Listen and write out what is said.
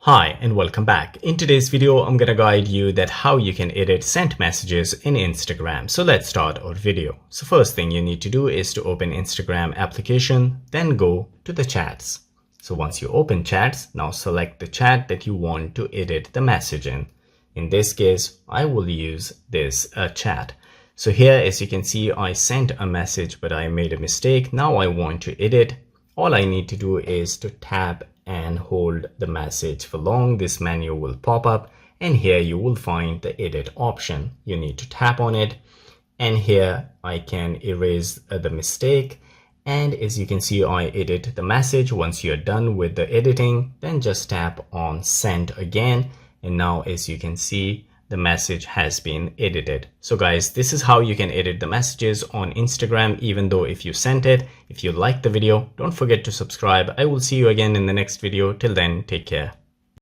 Hi and welcome back. In today's video, I'm gonna guide you that how you can edit sent messages in Instagram. So let's start our video. So first thing you need to do is to open Instagram application, then go to the chats. So once you open chats, now select the chat that you want to edit the message in. In this case, I will use this chat. So here, as you can see, I sent a message, but I made a mistake. Now I want to edit. All I need to do is to tap and hold the message for long. This menu will pop up and here you will find the edit option. You need to tap on it and here I can erase the mistake. And as you can see, I edit the message. Once you're done with the editing, then just tap on send again. And now as you can see, the message has been edited. So guys, this is how you can edit the messages on Instagram, even though if you sent it. If you liked the video, don't forget to subscribe. I will see you again in the next video. Till then, take care.